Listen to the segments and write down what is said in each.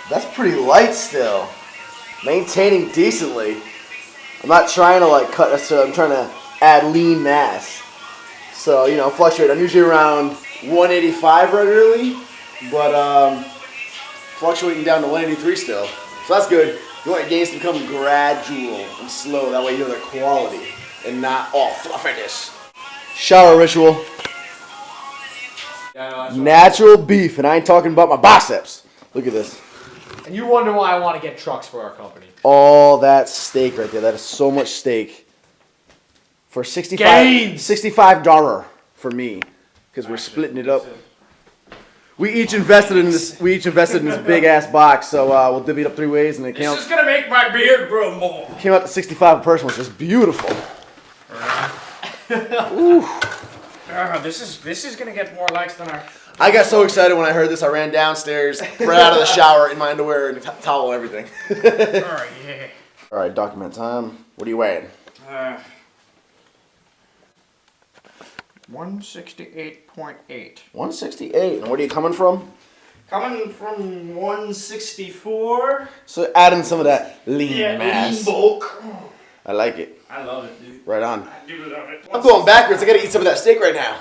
That's pretty light still. Maintaining decently. I'm not trying to like cut necessarily. I'm trying to add lean mass. So, you know, fluctuate. I'm usually around 185 regularly, but fluctuating down to 183 still. So that's good. You want your gains to become gradual and slow. That way you know their quality and not all fluffiness. Shower ritual. Natural beef, and I ain't talking about my biceps. Look at this. And you wonder why I want to get trucks for our company. All that steak right there. That is so much steak. For $65 for me, because we're splitting it up. We each invested in this. We each invested in this big ass box, so we'll divvy it up 3 ways, and it came out. This is gonna make my beard grow more. Came out to $65 a person, which is beautiful. Ooh. This is gonna get more likes than our. I got so excited when I heard this. I ran downstairs, right out of the shower in my underwear and towel and everything. Oh yeah. All right, document time. What are you weighing? 168.8. 168. And where are you coming from? Coming from 164. So adding some of that lean mass. Lean bulk. I like it. I love it, dude. Right on. I do love it. I'm going backwards. I gotta eat some of that steak right now.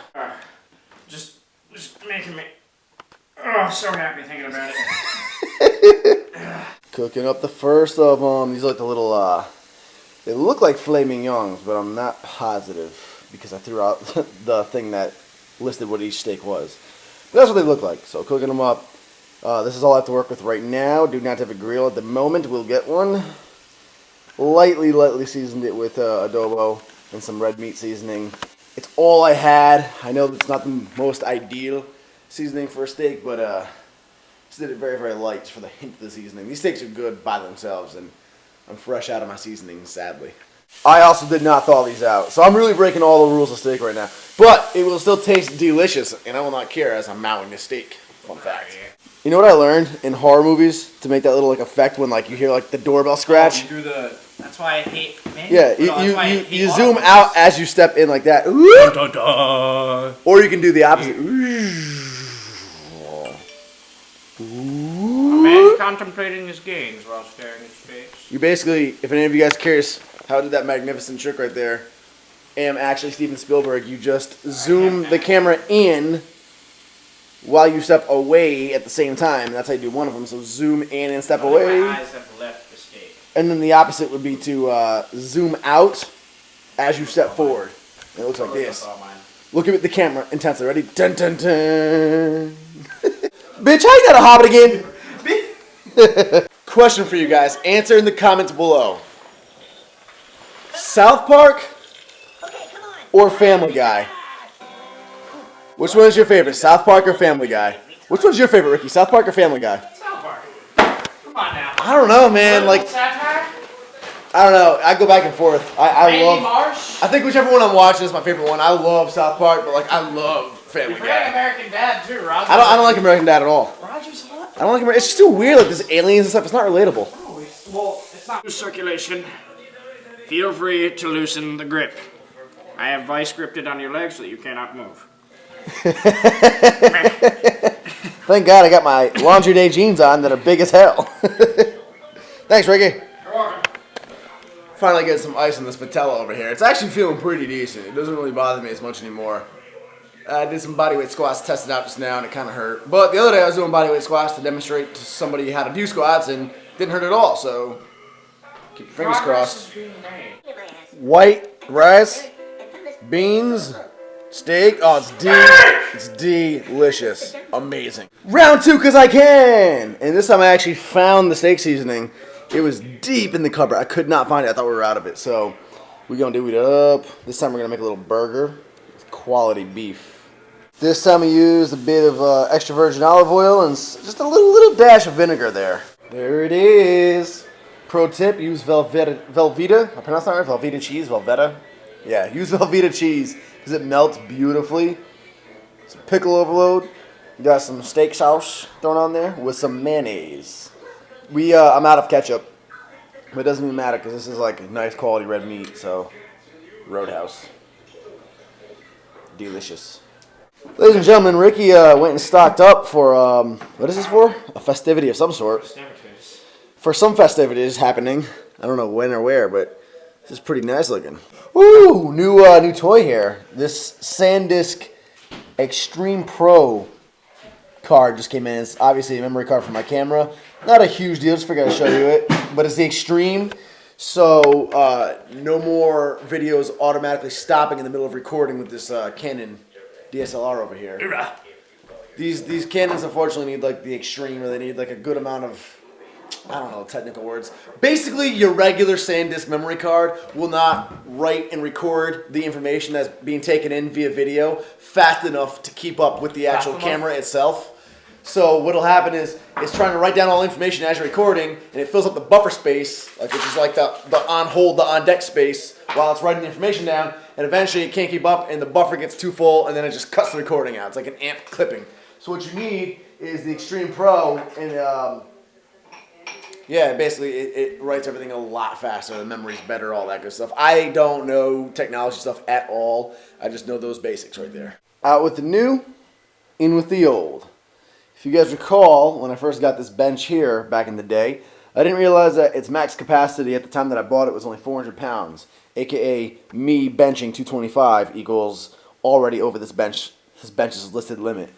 Just making me so happy thinking about it. Cooking up the first of them. These are like the little, they look like filet mignons, but I'm not positive because I threw out the thing that listed what each steak was. But that's what they look like. So cooking them up. This is all I have to work with right now. Do not have a grill at the moment. We'll get one. Lightly seasoned it with adobo and some red meat seasoning. It's all I had. I know it's not the most ideal seasoning for a steak, but just did it very, very light just for the hint of the seasoning. These steaks are good by themselves, and I'm fresh out of my seasoning, sadly. I also did not thaw these out, so I'm really breaking all the rules of steak right now. But it will still taste delicious, and I will not care as I'm mowing this steak. Fun fact. You know what I learned in horror movies to make that little like effect when like you hear like the doorbell scratch? You do the. That's why I hate. Man. Yeah, you zoom out as you step in like that. Dun, dun, dun. Or you can do the opposite. A man contemplating his gains while staring at space. You basically, if any of you guys are curious how I did that magnificent trick right there, am actually Steven Spielberg. You just zoom the camera in while you step away at the same time. That's how you do one of them. So zoom in and step away. My eyes have left the steak. And then the opposite would be to zoom out as you step forward. And it looks like this. Look at the camera intensely. Ready? Dun dun dun. Bitch, how you got a hobbit again? Question for you guys. Answer in the comments below. South Park or Family Guy? Which one is your favorite? South Park or Family Guy? Which one's your favorite, Ricky? South Park or Family Guy? South Park. Come on now. I don't know, man. Like, satire? I don't know. I go back and forth. I love. Marsh? I think whichever one I'm watching is my favorite one. I love South Park, but like I love Family Guy. American Dad too, Roger. I don't like American Dad at all. Roger's hot. I don't like American. It's just too weird. Like there's aliens and stuff. It's not relatable. Oh, it's not circulation. Feel free to loosen the grip. I have vice gripped on your legs so that you cannot move. Thank God I got my laundry day jeans on that are big as hell. Thanks, Ricky. You're welcome. Finally getting some ice on this patella over here. It's actually feeling pretty decent. It doesn't really bother me as much anymore. I did some bodyweight squats, tested out just now, and it kind of hurt. But the other day I was doing bodyweight squats to demonstrate to somebody how to do squats, and it didn't hurt at all. So keep your fingers crossed. White rice, beans, steak. Oh, it's delicious. Amazing. Round 2, because I can. And this time I actually found the steak seasoning. It was deep in the cupboard. I could not find it. I thought we were out of it. So we're going to do it up. This time we're going to make a little burger with quality beef. This time we used a bit of extra virgin olive oil and just a little dash of vinegar there. There it is. Pro tip, use Velveeta. I pronounced that right? Velveeta cheese, Velveeta. Yeah, use Velveeta cheese because it melts beautifully. Some pickle overload. You got some steak sauce thrown on there with some mayonnaise. I'm out of ketchup, but it doesn't even matter because this is like nice quality red meat, so Roadhouse. Delicious. Ladies and gentlemen, Ricky went and stocked up for, what is this for? A festivity of some sort. Festivities. For some festivities happening. I don't know when or where, but this is pretty nice looking. Ooh, new toy here. This SanDisk Extreme Pro card just came in. It's obviously a memory card for my camera. Not a huge deal, just figured I'd show you it. But it's the Extreme, so no more videos automatically stopping in the middle of recording with this Canon DSLR over here. These Canons unfortunately need like the Extreme, or they need like a good amount of, I don't know technical words. Basically, your regular SanDisk memory card will not write and record the information that's being taken in via video fast enough to keep up with the actual camera itself. So what'll happen is it's trying to write down all the information as you're recording, and it fills up the buffer space, like which is like the on hold, the on deck space, while it's writing the information down, and eventually it can't keep up, and the buffer gets too full, and then it just cuts the recording out. It's like an amp clipping. So what you need is the Extreme Pro, and yeah, basically it writes everything a lot faster. The memory's better, all that good stuff. I don't know technology stuff at all. I just know those basics right there. Out with the new, in with the old. If you guys recall, when I first got this bench here back in the day, I didn't realize that its max capacity at the time that I bought it was only 400 pounds, aka me benching 225 equals already over this bench's listed limit.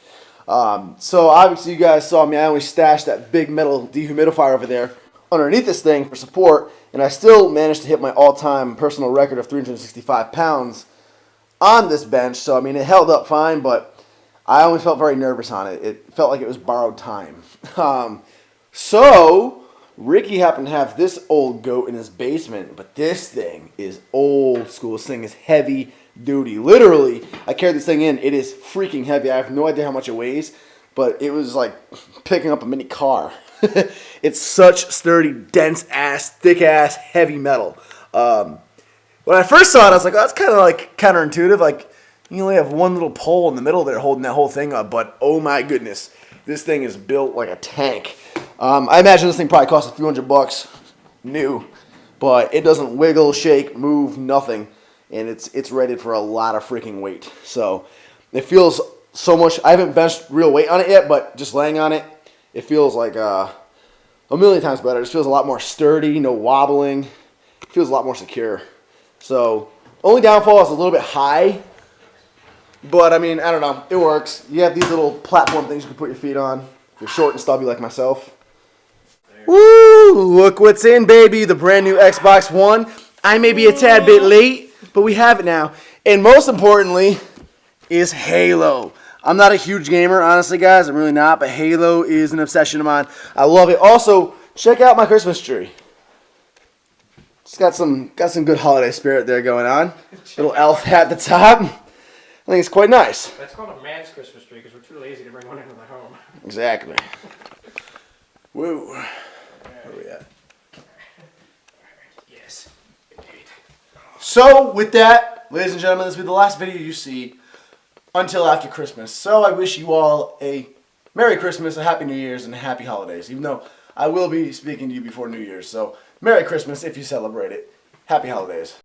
So obviously you guys saw me, I always stashed that big metal dehumidifier over there underneath this thing for support, and I still managed to hit my all-time personal record of 365 pounds on this bench. So I mean, it held up fine, but I always felt very nervous on it. It felt like it was borrowed time. So Ricky happened to have this old goat in his basement, but this thing is old school. This thing is heavy duty. Literally, I carried this thing in. It is freaking heavy. I have no idea how much it weighs, but it was like picking up a mini car. It's such sturdy, dense ass, thick ass, heavy metal. When I first saw it, I was like, oh, that's kind of like counterintuitive. Like, you only have one little pole in the middle there holding that whole thing up, but oh my goodness, this thing is built like a tank. I imagine this thing probably cost a few $100 new, but it doesn't wiggle, shake, move, nothing, and it's rated for a lot of freaking weight. So it feels so much. I haven't benched real weight on it yet, but just laying on it, it feels like a million times better. It just feels a lot more sturdy, no wobbling. It feels a lot more secure. So only downfall is a little bit high. But, I mean, I don't know. It works. You have these little platform things you can put your feet on if you're short and stubby like myself. Woo! Look what's in, baby. The brand new Xbox One. I may be a tad bit late, but we have it now. And most importantly is Halo. I'm not a huge gamer, honestly, guys. I'm really not. But Halo is an obsession of mine. I love it. Also, check out my Christmas tree. It's got some good holiday spirit there going on. Little elf at the top. I think it's quite nice. That's called a man's Christmas tree because we're too lazy to bring one into the home. Exactly. Woo. Where are we at? Yes, indeed. So, with that, ladies and gentlemen, this will be the last video you see until after Christmas. So, I wish you all a Merry Christmas, a Happy New Year's, and Happy Holidays, even though I will be speaking to you before New Year's. So, Merry Christmas if you celebrate it. Happy Holidays.